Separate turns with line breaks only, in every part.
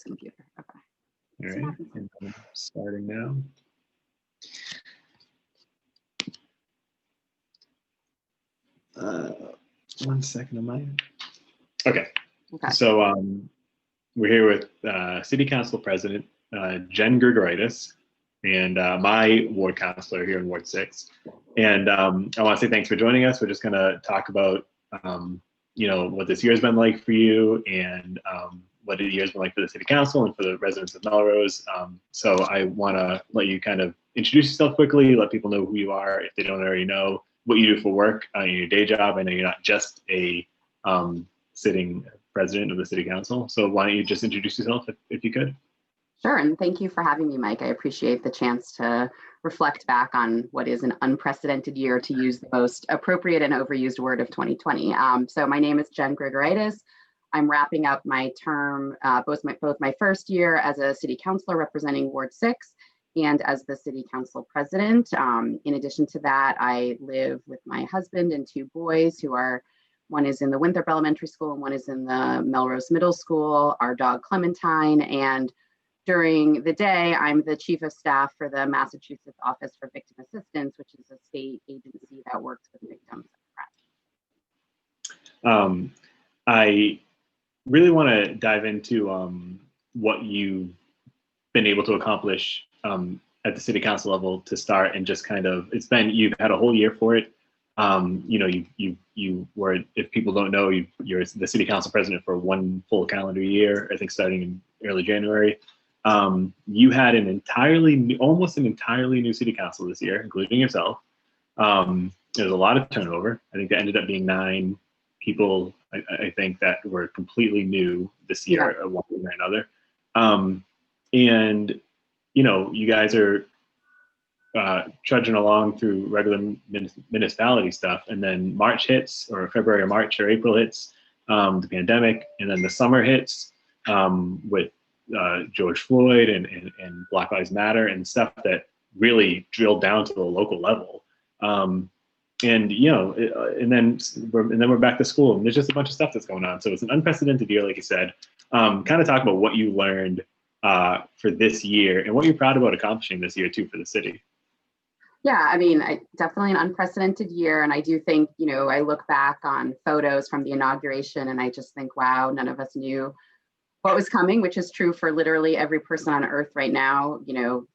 computer. Okay.
All right, and I'm starting now. One second on my end. Okay. So we're here with City Council President Jen Grigoraitis and my ward councilor here in Ward 6. And I want to say thanks for joining us. We're just going to talk about, you know, what this year has been like for you and what the year has been like for the City Council and for the residents of Melrose. So I want to let you kind of introduce yourself quickly, let people know who you are if they don't already know, what you do for work in your day job. I know you're not just a sitting president of the City Council. So why don't you just introduce yourself if you could?
Sure, and thank you for having me, Mike. I appreciate the chance to reflect back on what is an unprecedented year, to use the most appropriate and overused word of 2020. So my name is Jen Grigoraitis. I'm wrapping up my term, both my first year as a City Councilor representing Ward 6 and as the City Council President. In addition to that, I live with my husband and 2 boys who are, one is in the Winthrop Elementary School and one is in the Melrose Middle School, our dog Clementine. And during the day, I'm the Chief of Staff for the Massachusetts Office for Victim Assistance, which is a state agency that works with victims of crime.
I really want to dive into what you've been able to accomplish at the City Council level to start, and just kind of, you've had a whole year for it. You know, you were, if people don't know, you're the City Council President for 1 full calendar year, I think starting in early January. You had almost an entirely new City Council this year, including yourself. There's a lot of turnover. I think there ended up being 9 people, I think, that were completely new this year, yeah, one way or another. And, you know, you guys are trudging along through regular municipality stuff, and then March hits, or February or March or April hits, the pandemic, and then the summer hits with George Floyd and Black Lives Matter and stuff that really drilled down to the local level. And you know, and then we're back to school, and there's just a bunch of stuff that's going on. So it's an unprecedented year, like you said. Kind of talk about what you learned for this year and what you're proud about accomplishing this year too for the city.
Yeah, I mean, definitely an unprecedented year. And I do think, you know, I look back on photos from the inauguration and I just think, wow, none of us knew what was coming, which is true for literally every person on earth right now. You know,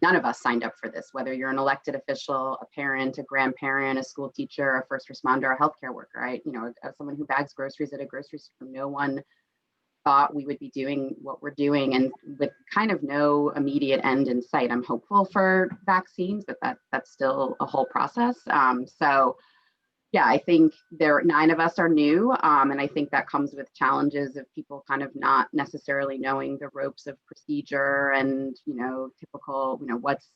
none of us signed up for this, whether you're an elected official, a parent, a grandparent, a school teacher, a first responder, a healthcare worker, right? You know, as someone who bags groceries at a grocery store, no one thought we would be doing what we're doing, and with kind of no immediate end in sight. I'm hopeful for vaccines, but that's still a whole process. So yeah, I think 9 of us are new, and I think that comes with challenges of people kind of not necessarily knowing the ropes of procedure and, you know, typical, you know, what's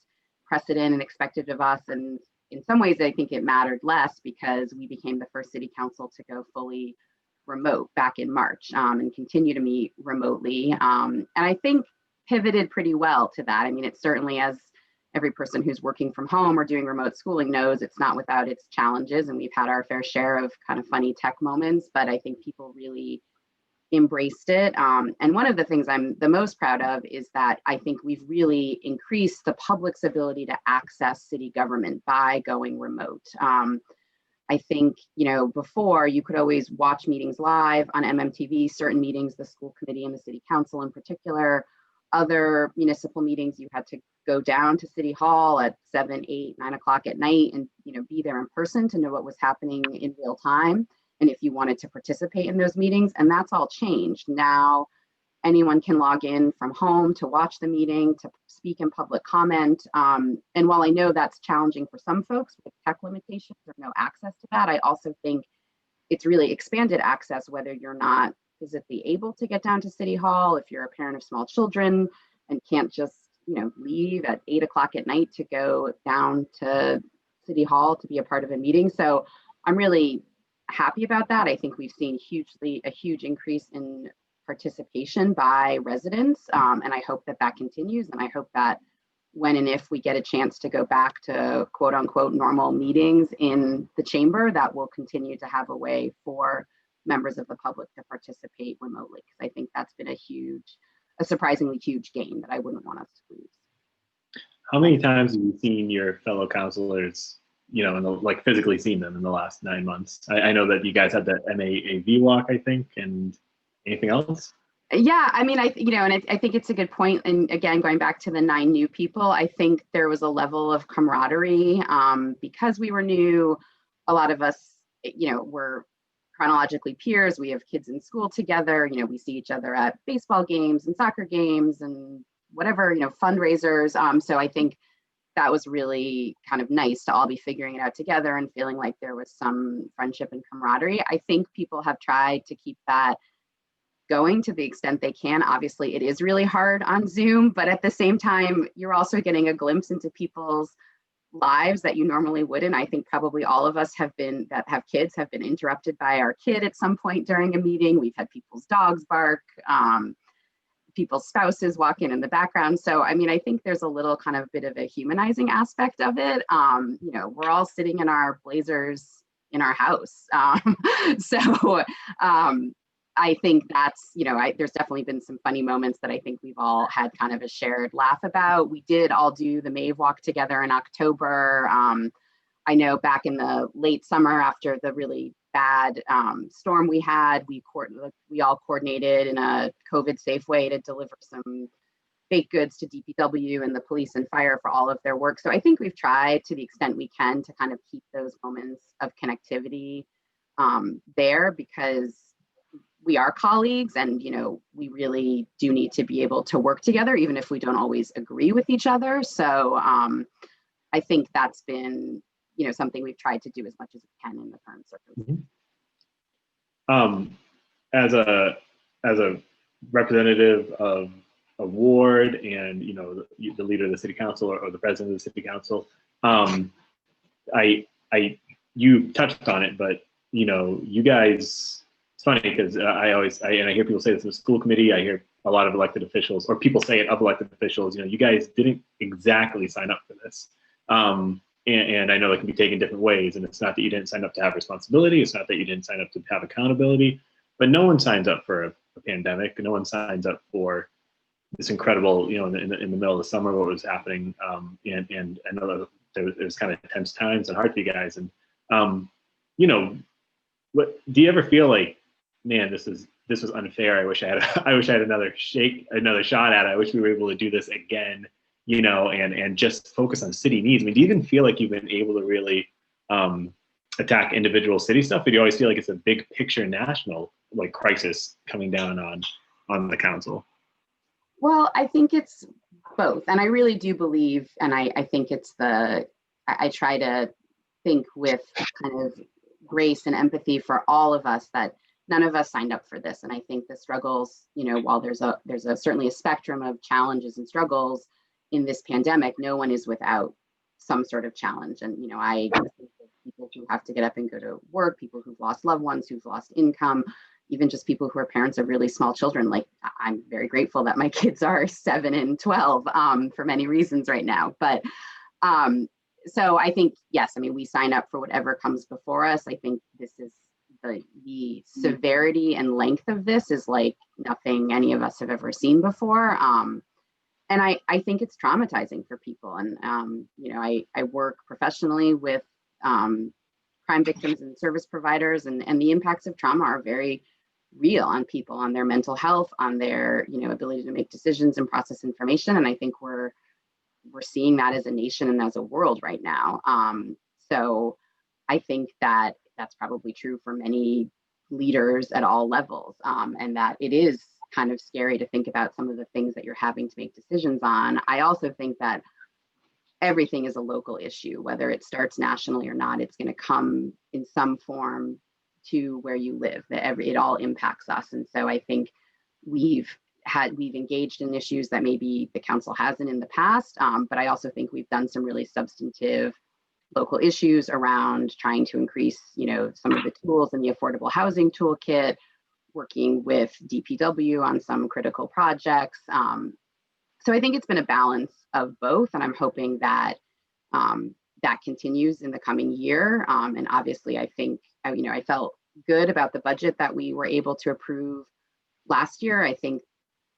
precedent and expected of us. And in some ways, I think it mattered less because we became the first City Council to go fully remote back in March, and continue to meet remotely. And I think pivoted pretty well to that. I mean, it's certainly, as every person who's working from home or doing remote schooling knows, it's not without its challenges, and we've had our fair share of kind of funny tech moments, but I think people really embraced it. And one of the things I'm the most proud of is that I think we've really increased the public's ability to access city government by going remote. I think, you know, before you could always watch meetings live on MMTV, certain meetings, the school committee and the City Council in particular. Other municipal meetings, you had to go down to City Hall at 7, 8, 9 o'clock at night and, you know, be there in person to know what was happening in real time. And if you wanted to participate in those meetings, and that's all changed. Now, anyone can log in from home to watch the meeting, to speak in public comment. And while I know that's challenging for some folks with tech limitations or no access to that, I also think it's really expanded access, whether you're not physically able to get down to City Hall, if you're a parent of small children and can't just, you know, leave at 8 o'clock at night to go down to City Hall to be a part of a meeting. So I'm really happy about that. I think we've seen a huge increase in participation by residents, and I hope that continues. And I hope that when and if we get a chance to go back to quote unquote normal meetings in the chamber, that will continue to have a way for members of the public to participate remotely, because I think that's been a surprisingly huge gain that I wouldn't want us to lose.
How many times have you seen your fellow councilors, like physically seen them in the last 9 months? I know that you guys had that MAAV walk, I think, and anything else?
Yeah, I mean, I think it's a good point. And again, going back to the 9 new people, I think there was a level of camaraderie because we were new. A lot of us, were chronologically peers. We have kids in school together. We see each other at baseball games and soccer games and whatever, fundraisers. So I think that was really kind of nice to all be figuring it out together and feeling like there was some friendship and camaraderie. I think people have tried to keep that going to the extent they can. Obviously, it is really hard on Zoom, but at the same time, you're also getting a glimpse into people's lives that you normally wouldn't. I think probably all of us that have kids have been interrupted by our kid at some point during a meeting. We've had people's dogs bark, people's spouses walk in the background. So, I mean, I think there's a little kind of bit of a humanizing aspect of it. We're all sitting in our blazers in our house. I think that's, there's definitely been some funny moments that I think we've all had kind of a shared laugh about. We did all do the Mave walk together in October. I know back in the late summer after the really bad storm we had, we all coordinated in a COVID safe way to deliver some baked goods to DPW and the police and fire for all of their work. So I think we've tried to the extent we can to kind of keep those moments of connectivity there, because we are colleagues and, we really do need to be able to work together, even if we don't always agree with each other. So I think that's been, something we've tried to do as much as we can in the current circumstances.
As a representative of a ward and, the leader of the city council or the president of the city council, you touched on it, but, you guys, it's funny because I hear people say this in the school committee. I hear a lot of elected officials, or people say it of elected officials, you guys didn't exactly sign up for this. And I know it can be taken different ways. And it's not that you didn't sign up to have responsibility. It's not that you didn't sign up to have accountability, but no one signs up for a pandemic. No one signs up for this incredible, in the middle of the summer, what was happening. And I know that there was kind of tense times and hard for you guys. And, what do you ever feel like, man, this was unfair. I wish I had another shot at it. I wish we were able to do this again, and just focus on city needs. I mean, do you even feel like you've been able to really attack individual city stuff, or do you always feel like it's a big picture national crisis coming down on the council?
Well, I think it's both. And I really do believe, and I think it's I try to think with kind of grace and empathy for all of us that none of us signed up for this. And I think the struggles, while there's certainly a spectrum of challenges and struggles in this pandemic, no one is without some sort of challenge. And, I think people who have to get up and go to work, people who've lost loved ones, who've lost income, even just people who are parents of really small children. Like, I'm very grateful that my kids are 7 and 12 for many reasons right now. But so I think, yes, I mean, we sign up for whatever comes before us. I think this is the severity and length of this is like nothing any of us have ever seen before. And I think it's traumatizing for people. And, I work professionally with crime victims and service providers, and the impacts of trauma are very real on people, on their mental health, on their, ability to make decisions and process information. And I think we're seeing that as a nation and as a world right now. So I think that that's probably true for many leaders at all levels, and that it is kind of scary to think about some of the things that you're having to make decisions on. I also think that everything is a local issue, whether it starts nationally or not. It's going to come in some form to where you live. It all impacts us. And so I think we've engaged in issues that maybe the council hasn't in the past, but I also think we've done some really substantive local issues around trying to increase, some of the tools in the affordable housing toolkit, working with DPW on some critical projects. So I think it's been a balance of both, and I'm hoping that that continues in the coming year. And obviously, I think, I felt good about the budget that we were able to approve last year. I think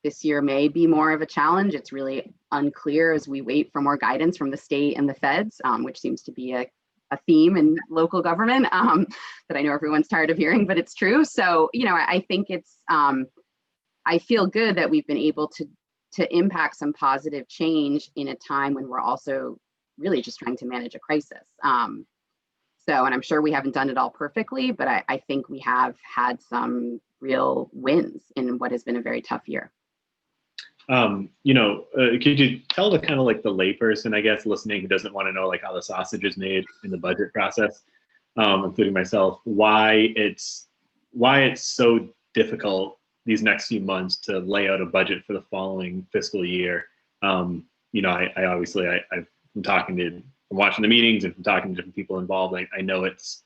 this year may be more of a challenge. It's really unclear as we wait for more guidance from the state and the feds, which seems to be a theme in local government that I know everyone's tired of hearing, but it's true. So, I think it's, I feel good that we've been able to impact some positive change in a time when we're also really just trying to manage a crisis. And I'm sure we haven't done it all perfectly, but I think we have had some real wins in what has been a very tough year.
Could you tell the kind of like the layperson, I guess, listening who doesn't want to know like how the sausage is made in the budget process, including myself, why it's so difficult these next few months to lay out a budget for the following fiscal year? I obviously I've been watching the meetings and from talking to different people involved. I know it's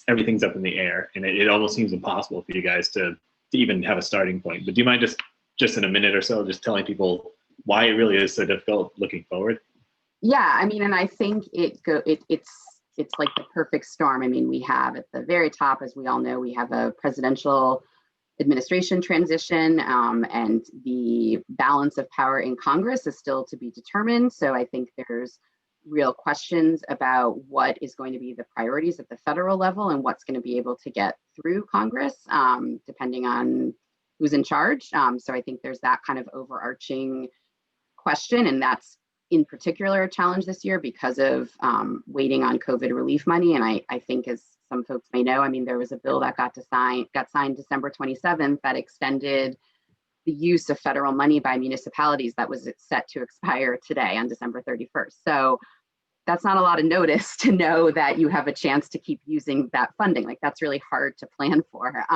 everything's up in the air, and it almost seems impossible for you guys to even have a starting point. But do you mind just in a minute or so, just telling people why it really is so difficult looking forward?
Yeah, and I think it's like the perfect storm. We have at the very top, as we all know, we have a presidential administration transition, and the balance of power in Congress is still to be determined. So I think there's real questions about what is going to be the priorities at the federal level and what's going to be able to get through Congress, depending on who's in charge. So I think there's that kind of overarching question, and that's in particular a challenge this year because of waiting on COVID relief money. And I think, as some folks may know, there was a bill that got signed December 27th that extended the use of federal money by municipalities that was set to expire today on December 31st. So that's not a lot of notice to know that you have a chance to keep using that funding. Like, that's really hard to plan for.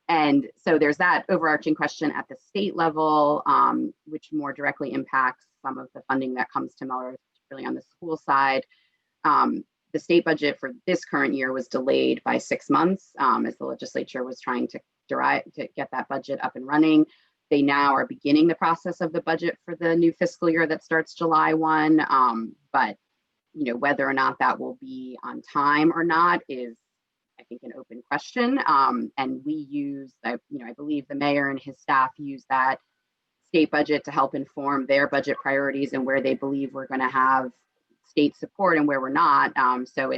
And so there's that overarching question at the state level, which more directly impacts some of the funding that comes to Melrose, particularly on the school side. The state budget for this current year was delayed by 6 months as the legislature was trying to get that budget up and running. They now are beginning the process of the budget for the new fiscal year that starts July 1. But whether or not that will be on time or not is, I think, an open question. And we use, I believe the mayor and his staff use that state budget to help inform their budget priorities and where they believe we're going to have state support and where we're not. So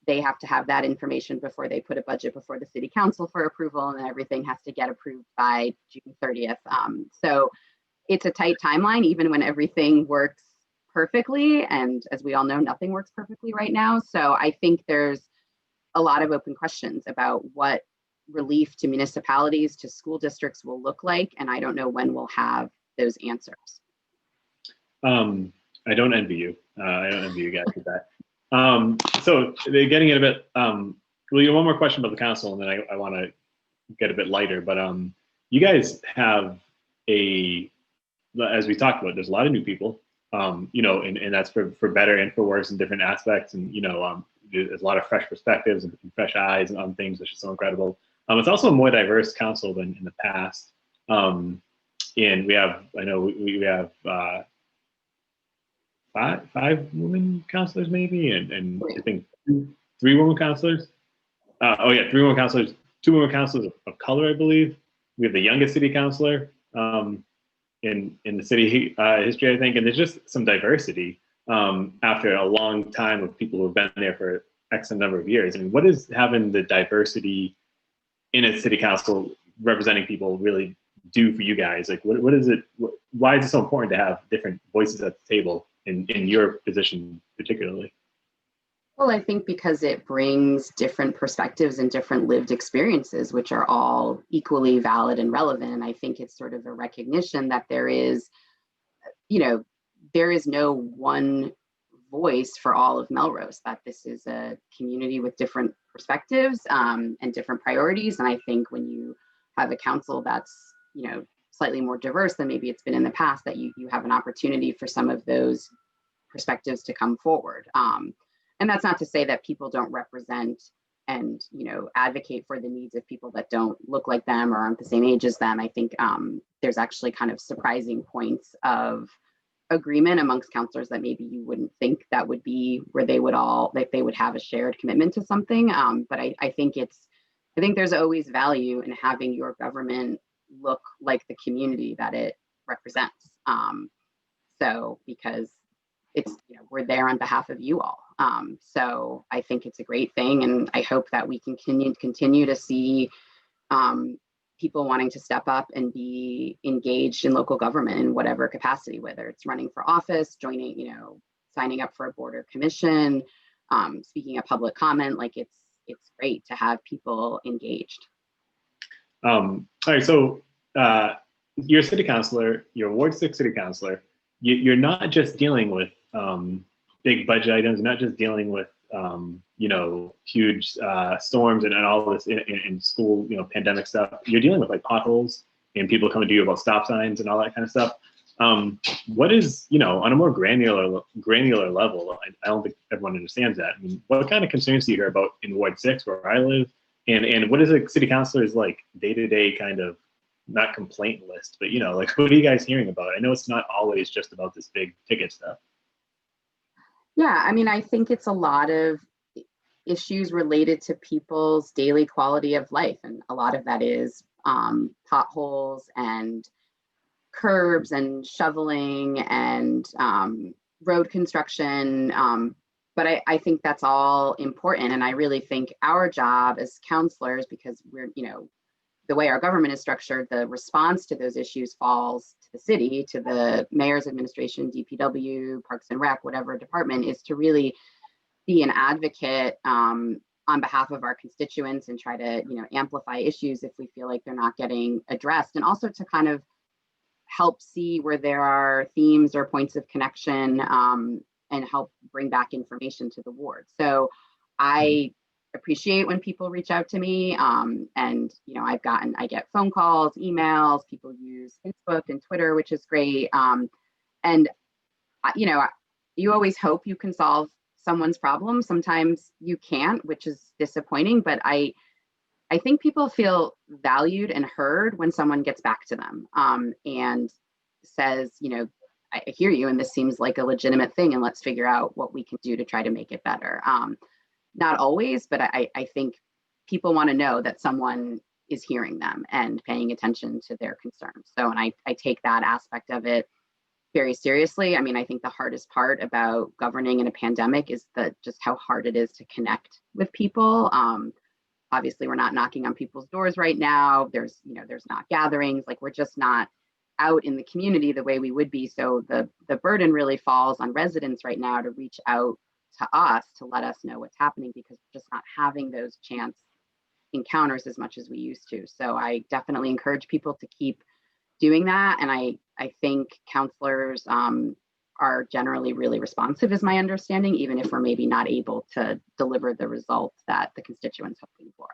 they have to have that information before they put a budget before the city council for approval, and everything has to get approved by June 30th. So it's a tight timeline, even when everything works perfectly. And as we all know, nothing works perfectly right now. So I think there's a lot of open questions about what relief to municipalities, to school districts will look like. And I don't know when we'll have those answers.
I don't envy you. I don't envy you guys with that. So they're getting it a bit, well, you have one more question about the council, and then I want to get a bit lighter, but you guys have as we talked about, there's a lot of new people, and that's for better and for worse in different aspects. And, there's a lot of fresh perspectives and fresh eyes on things, which is so incredible. It's also a more diverse council than in the past. And we have five women councilors maybe, and I think 3 women councilors. 3 women councilors, 2 women councilors of color, I believe. We have the youngest city councilor in the city history, I think, and there's just some diversity after a long time of people who've been there for X number of years. What is having the diversity in a city council representing people really do for you guys? Like, what is it? Why is it so important to have different voices at the table in your position particularly?
Well, I think because it brings different perspectives and different lived experiences, which are all equally valid and relevant. And I think it's sort of a recognition that there is no one voice for all of Melrose, that this is a community with different perspectives and different priorities. And I think when you have a council that's, slightly more diverse than maybe it's been in the past, that you have an opportunity for some of those perspectives to come forward. And that's not to say that people don't represent and, advocate for the needs of people that don't look like them or aren't the same age as them. I think there's actually kind of surprising points of agreement amongst counselors that maybe you wouldn't think that would be where they would have a shared commitment to something. But I think it's I think there's always value in having your government look like the community that it represents. So because it's, we're there on behalf of you all. So I think it's a great thing, and I hope that we can continue to see people wanting to step up and be engaged in local government in whatever capacity, whether it's running for office, joining, signing up for a board or commission, speaking at public comment. Like it's great to have people engaged.
All right, so you're a city councilor, you're a Ward 6 city councilor. You're not just dealing with big budget items, you're not just dealing with huge storms and all this in school, pandemic stuff. You're dealing with like potholes and people coming to you about stop signs and all that kind of stuff. What is, on a more granular level, I don't think everyone understands that. I mean, what kind of concerns do you hear about in Ward 6 where I live? And what is a city councilor's like day-to-day kind of, not complaint list, but like, what are you guys hearing about? I know it's not always just about this big ticket stuff.
Yeah, I mean, I think it's a lot of issues related to people's daily quality of life. And a lot of that is potholes and curbs and shoveling and road construction. But I think that's all important. And I really think our job as counselors, because we're, the way our government is structured, the response to those issues falls to the city, to the mayor's administration, DPW, Parks and Rec, whatever department, is to really be an advocate on behalf of our constituents and try to, amplify issues if we feel like they're not getting addressed, and also to kind of help see where there are themes or points of connection and help bring back information to the ward. So I appreciate when people reach out to me, and I get phone calls, emails, people use Facebook and Twitter, which is great. And you always hope you can solve someone's problem. Sometimes you can't, which is disappointing, but I think people feel valued and heard when someone gets back to them and says, I hear you, and this seems like a legitimate thing, and let's figure out what we can do to try to make it better. Not always, but I think people want to know that someone is hearing them and paying attention to their concerns. So, and I take that aspect of it very seriously. I mean, I think the hardest part about governing in a pandemic is just how hard it is to connect with people. Obviously, we're not knocking on people's doors right now. There's not gatherings, like we're just not out in the community the way we would be. So the burden really falls on residents right now to reach out to us to let us know what's happening, because we're just not having those chance encounters as much as we used to. So I definitely encourage people to keep doing that. And I think counselors are generally really responsive, is my understanding, even if we're maybe not able to deliver the results that the constituents are hoping for.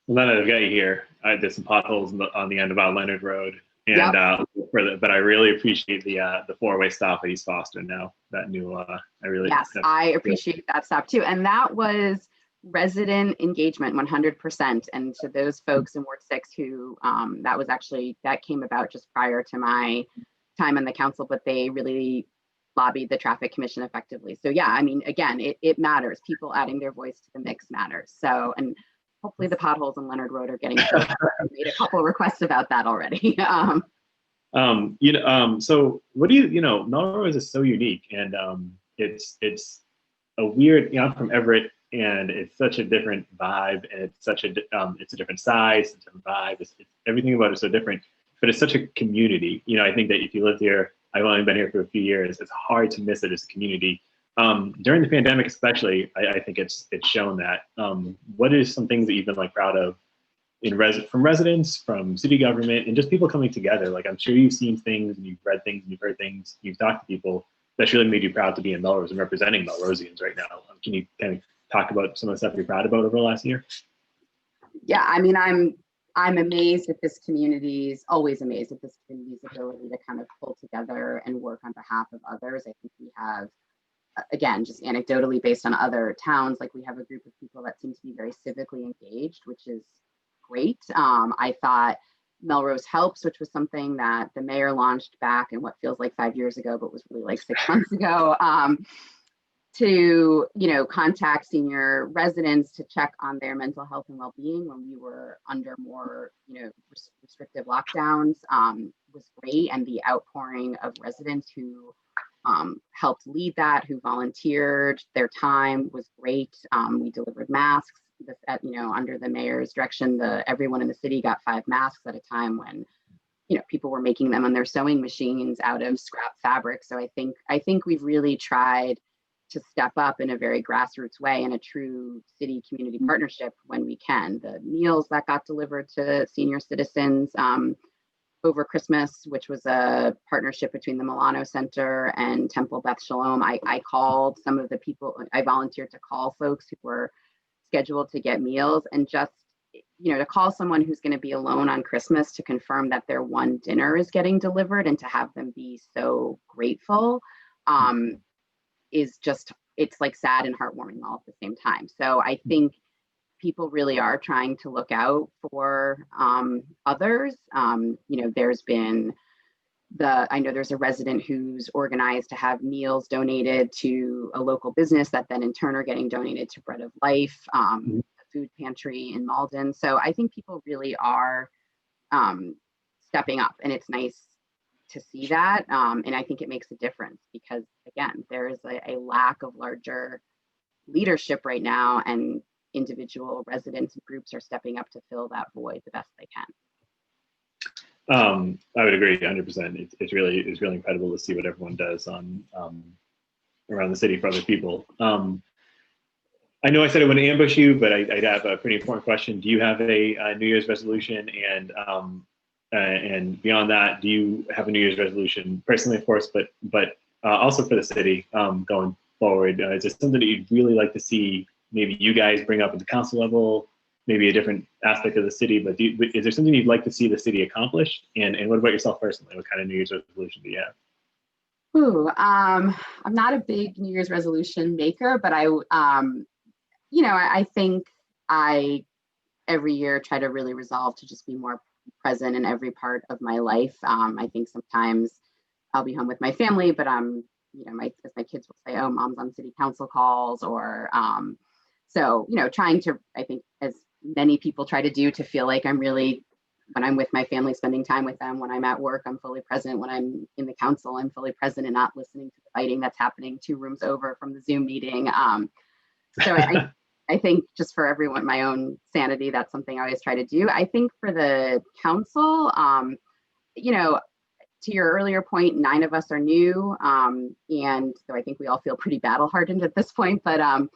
Well, now that I've got you here, there's some potholes on the end of our Leonard Road. And yep. But I really appreciate the four-way stop at East Foster now. That new,
I appreciate that stop too. And that was resident engagement 100%. And to those folks in Ward 6 who that came about just prior to my time on the council, but they really lobbied the traffic commission effectively. So yeah, I mean, again, it matters. People adding their voice to the mix matters. So, and hopefully the potholes on Leonard Road are getting fixed. I made a couple of requests about that already.
So what do Melrose is so unique, and it's a weird, I'm from Everett, and it's such a different vibe, and it's a different size, it's a different vibe, it's everything about it is so different, but it's such a community. I think that if you live here, I've only been here for a few years, it's hard to miss it as a community. During the pandemic, especially, I think it's shown that. What is some things that you've been proud of from residents, from city government, and just people coming together? Like, I'm sure you've seen things, and you've read things, and you've heard things, you've talked to people that's really made you proud to be in Melrose and representing Melrosians right now. Can you kind of talk about some of the stuff you're proud about over the last year?
Yeah, I mean, I'm amazed at this community's, always amazed at this community's ability to kind of pull together and work on behalf of others. I think we have, again, just anecdotally based on other towns, we have a group of people that seem to be very civically engaged, which is great. I thought Melrose Helps, which was something that the mayor launched back in what feels like 5 years ago, but was really 6 months ago. to, contact senior residents to check on their mental health and well-being when we were under more, restrictive lockdowns was great. And the outpouring of residents who helped lead that, who volunteered their time was great. We delivered masks under the mayor's direction. Everyone in the city got 5 masks at a time when people were making them on their sewing machines out of scrap fabric. So I think we've really tried to step up in a very grassroots way in a true city community partnership when we can. The meals that got delivered to senior citizens over Christmas, which was a partnership between the Milano Center and Temple Beth Shalom. I called some of the people, I volunteered to call folks who were scheduled to get meals, and just, to call someone who's going to be alone on Christmas to confirm that their one dinner is getting delivered and to have them be so grateful is just, it's like sad and heartwarming all at the same time. So I think people really are trying to look out for others. There's been I know there's a resident who's organized to have meals donated to a local business that then in turn are getting donated to Bread of Life, a food pantry in Malden. So I think people really are stepping up, and it's nice to see that. And I think it makes a difference because, again, there is a lack of larger leadership right now, and individual residents and groups are stepping up to fill that void the best they can.
I would agree 100%. It's really incredible to see what everyone does on around the city for other people. I know I said I wouldn't ambush you, but I'd have a pretty important question. Do you have a New Year's resolution? And beyond that, do you have a New Year's resolution personally, of course, but also for the city going forward? Is there something that you'd really like to see maybe you guys bring up at the council level, maybe a different aspect of the city, but is there something you'd like to see the city accomplish? And what about yourself personally? What kind of New Year's resolution do you have?
I'm not a big New Year's resolution maker, but I think I every year try to really resolve to just be more present in every part of my life. I think sometimes I'll be home with my family, but as my kids will say, oh, mom's on city council calls, or so, trying to, I think, as many people try to do, to feel like I'm really, when I'm with my family, spending time with them. When I'm at work, I'm fully present. When I'm in the council, I'm fully present and not listening to the fighting that's happening 2 rooms over from the Zoom meeting. So I think just for everyone, my own sanity, that's something I always try to do. I think for the council, to your earlier point, 9 of us are new. And so I think we all feel pretty battle hardened at this point, but a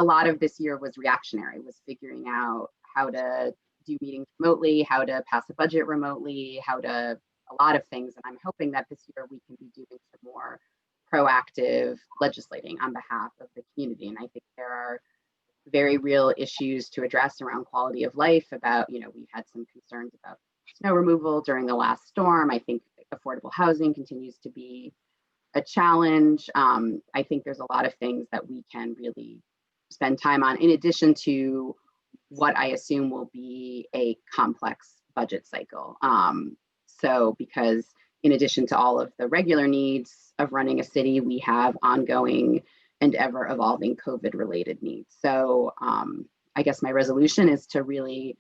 lot of this year was reactionary, was figuring out how to do meetings remotely, how to pass a budget remotely, a lot of things. And I'm hoping that this year we can be doing some more proactive legislating on behalf of the community. And I think there are very real issues to address around quality of life. About, we had some concerns about snow removal during the last storm. I think affordable housing continues to be a challenge. I think there's a lot of things that we can really spend time on, in addition to what I assume will be a complex budget cycle. Because in addition to all of the regular needs of running a city, we have ongoing and ever evolving COVID-related needs. So I guess my resolution is to really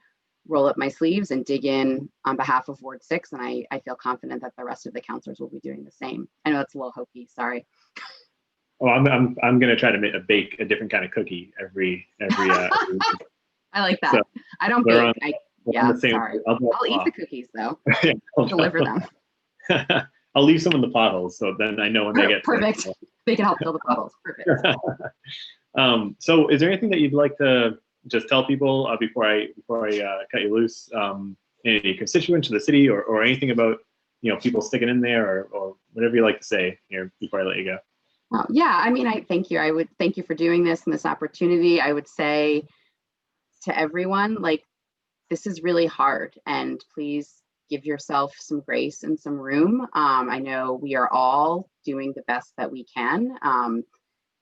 roll up my sleeves and dig in on behalf of Ward 6, and I feel confident that the rest of the councilors will be doing the same. I know it's a little hokey, sorry.
Oh, I'm going to try to bake a different kind of cookie every
I like that. So I don't bake. Sorry. I'll eat the cookies though. Yeah, deliver them.
I'll leave some in the potholes, so then I know when they get
perfect. There. They can help fill the potholes. Perfect.
So is there anything that you'd like to just tell people before I cut you loose? Any constituents of the city, or anything about people sticking in there, or whatever you like to say here before I let you go?
Yeah, I mean, I thank you. I would thank you for doing this and this opportunity. I would say to everyone, like, this is really hard, and please give yourself some grace and some room. I know we are all doing the best that we can,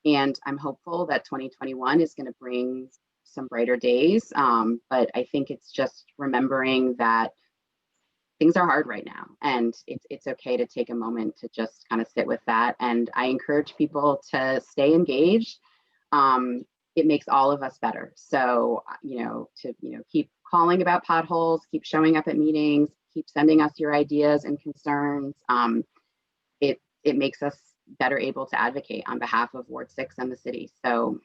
and I'm hopeful that 2021 is going to bring some brighter days. But I think it's just remembering that things are hard right now, and it's okay to take a moment to just kind of sit with that. And I encourage people to stay engaged. It makes all of us better. So, keep calling about potholes, keep showing up at meetings, keep sending us your ideas and concerns. It makes us better able to advocate on behalf of Ward 6 and the city. So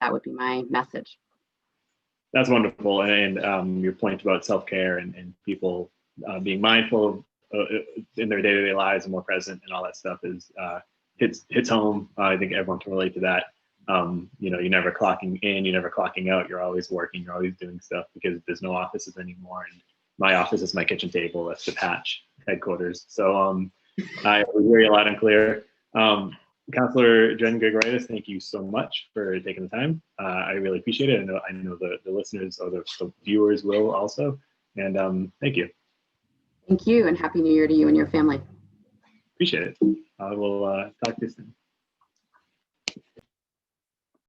that would be my message.
That's wonderful. And your point about self-care and people being mindful in their day-to-day lives and more present and all that stuff is hits home. I think everyone can relate to that. You're never clocking in, you're never clocking out, you're always working, you're always doing stuff because there's no offices anymore. And my office is my kitchen table. That's the Patch headquarters. So I hear you loud and clear. Councilor Jen Grigoraitis, thank you so much for taking the time. I really appreciate it. I know the listeners or the viewers will also. And thank you.
Thank you, and Happy New Year to you and your family.
Appreciate it. I will talk to you soon.